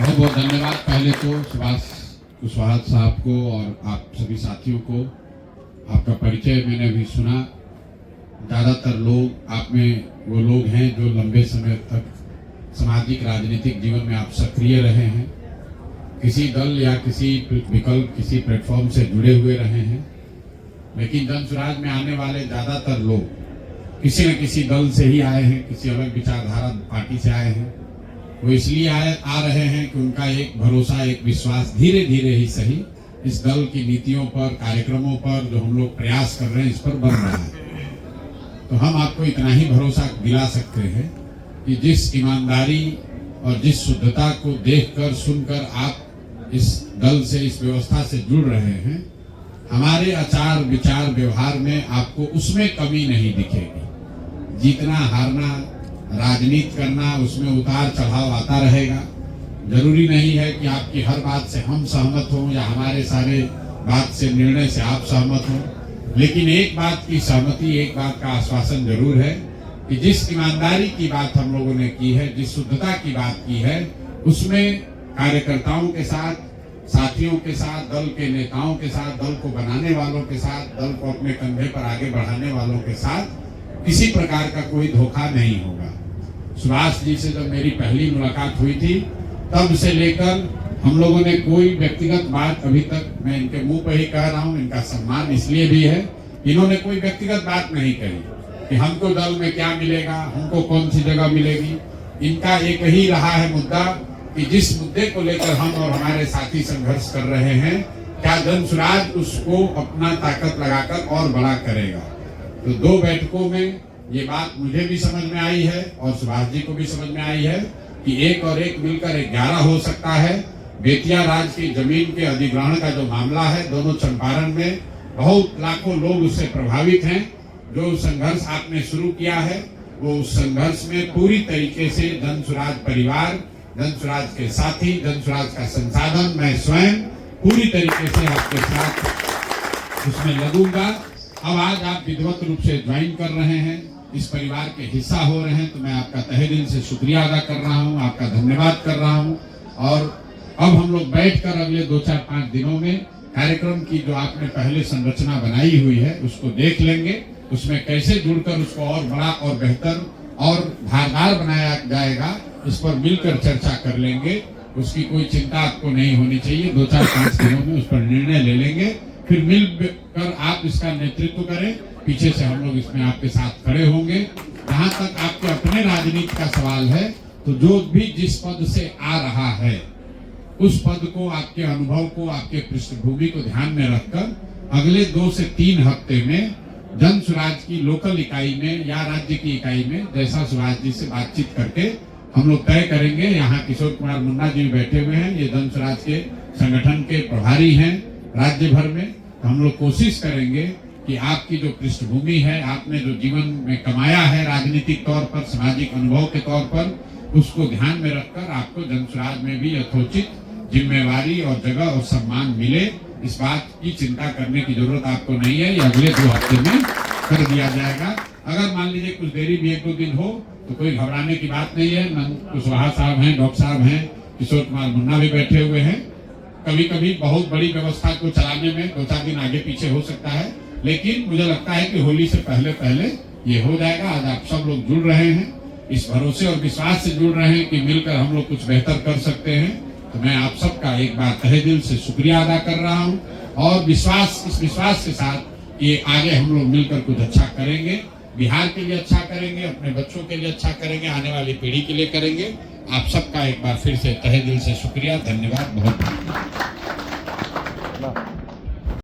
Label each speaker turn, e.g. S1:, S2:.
S1: बहुत बहुत धन्यवाद। पहले तो सुभाष कुशवाहा साहब को और आप सभी साथियों को आपका परिचय मैंने भी सुना। ज़्यादातर लोग आप में वो लोग हैं जो लंबे समय तक सामाजिक राजनीतिक जीवन में आप सक्रिय रहे हैं, किसी दल या किसी विकल्प किसी प्लेटफॉर्म से जुड़े हुए रहे हैं। लेकिन जन स्वराज में आने वाले ज़्यादातर लोग किसी न किसी दल से ही आए हैं, किसी अलग विचारधारा पार्टी से आए हैं। वो इसलिए आ रहे हैं कि उनका एक भरोसा, एक विश्वास धीरे धीरे ही सही इस दल की नीतियों पर, कार्यक्रमों पर जो हम लोग प्रयास कर रहे हैं इस पर बन रहा है। तो हम आपको इतना ही भरोसा दिला सकते हैं कि जिस ईमानदारी और जिस शुद्धता को देखकर सुनकर आप इस दल से, इस व्यवस्था से जुड़ रहे हैं, हमारे आचार विचार व्यवहार में आपको उसमें कमी नहीं दिखेगी। जीतना हारना, राजनीति करना, उसमें उतार चढ़ाव आता रहेगा। जरूरी नहीं है कि आपकी हर बात से हम सहमत हों या हमारे सारे बात से, निर्णय से आप सहमत हों। लेकिन एक बात की सहमति, एक बात का आश्वासन जरूर है कि जिस ईमानदारी की बात हम लोगों ने की है, जिस शुद्धता की बात की है, उसमें कार्यकर्ताओं के साथ, साथियों के साथ, दल के नेताओं के साथ, दल को बनाने वालों के साथ, दल को अपने कंधे पर आगे बढ़ाने वालों के साथ किसी प्रकार का कोई धोखा नहीं होगा। सुभाष जी से जब मेरी पहली मुलाकात हुई थी तब से लेकर हम लोगों ने कोई व्यक्तिगत बात अभी तक, मैं इनके मुंह पर ही कह रहा हूं, इनका सम्मान इसलिए भी है, इन्होंने कोई व्यक्तिगत बात नहीं कही कि हमको दल में क्या मिलेगा, हमको कौन सी जगह मिलेगी। इनका एक ही रहा है मुद्दा कि जिस मुद्दे को लेकर हम और हमारे साथी संघर्ष कर रहे हैं, क्या जन स्वराज उसको अपना ताकत लगाकर और बड़ा करेगा। तो 2 बैठकों में ये बात मुझे भी समझ में आई है और सुभाष जी को भी समझ में आई है कि 1 और 1 मिलकर 11 हो सकता है। बेतिया राज की जमीन के अधिग्रहण का जो मामला है, दोनों चंपारण में बहुत लाखों लोग उससे प्रभावित हैं। जो संघर्ष आपने शुरू किया है वो उस संघर्ष में पूरी तरीके से जन स्वराज परिवार, जन स्वराज के साथी, जन स्वराज का संसाधन, मैं स्वयं पूरी तरीके से आपके साथ उसमें लगूंगा। अब आज आप विधिवत रूप से ज्वाइन कर रहे हैं, इस परिवार के हिस्सा हो रहे हैं, तो मैं आपका तहे दिल से शुक्रिया अदा कर रहा हूं, आपका धन्यवाद कर रहा हूं। और अब हम लोग बैठकर अगले 2, 4, 5 दिनों में कार्यक्रम की जो आपने पहले संरचना बनाई हुई है उसको देख लेंगे, उसमें कैसे जुड़कर उसको और बड़ा और बेहतर और धारदार बनाया जाएगा, इस पर मिलकर चर्चा कर लेंगे। उसकी कोई चिंता आपको नहीं होनी चाहिए। 2, 4, 5 दिनों में उस पर निर्णय ले लेंगे, फिर मिलकर आप इसका नेतृत्व करें। पीछे से हम लोग इसमें आपके साथ खड़े होंगे। जहां तक आपके अपने राजनीति का सवाल है, तो जो भी जिस पद से आ रहा है उस पद को, आपके अनुभव को, आपके पृष्ठभूमि को ध्यान में रखकर अगले 2 से 3 हफ्ते में जन स्वराज की लोकल इकाई में या राज्य की इकाई में जैसा सुभाष जी से बातचीत करके हम लोग तय करेंगे। यहाँ किशोर कुमार मुन्ना जी बैठे हुए हैं, ये जन स्वराज के संगठन के प्रभारी हैं राज्य भर में। तो हम लोग कोशिश करेंगे कि आपकी जो पृष्ठभूमि है, आपने जो जीवन में कमाया है राजनीतिक तौर पर, सामाजिक अनुभव के तौर पर, उसको ध्यान में रखकर आपको जन स्वराज में भी यथोचित जिम्मेवारी और जगह और सम्मान मिले। इस बात की चिंता करने की जरूरत आपको नहीं है, ये अगले 2 हफ्ते में कर दिया जाएगा। अगर मान लीजिए कुछ देरी भी 1-2 दिन हो तो कोई घबराने की बात नहीं है। कुशवाहा साहब हैं, डॉक्टर साहब हैं, किशोर कुमार मुन्ना भी बैठे हुए हैं। कभी कभी बहुत बड़ी व्यवस्था को चलाने में 2-4 दिन आगे पीछे हो सकता है, लेकिन मुझे लगता है कि होली से पहले पहले ये हो जाएगा। आज आप सब लोग जुड़ रहे हैं, इस भरोसे और विश्वास से जुड़ रहे हैं कि मिलकर हम लोग कुछ बेहतर कर सकते हैं। तो मैं आप सबका एक बार तहे दिल से शुक्रिया अदा कर रहा हूं और इस विश्वास के साथ कि आगे हम लोग मिलकर कुछ अच्छा करेंगे, बिहार के लिए अच्छा करेंगे, अपने बच्चों के लिए अच्छा करेंगे, आने वाली पीढ़ी के लिए करेंगे। आप सबका एक बार फिर से तहे दिल से शुक्रिया, धन्यवाद, बहुत बहुत।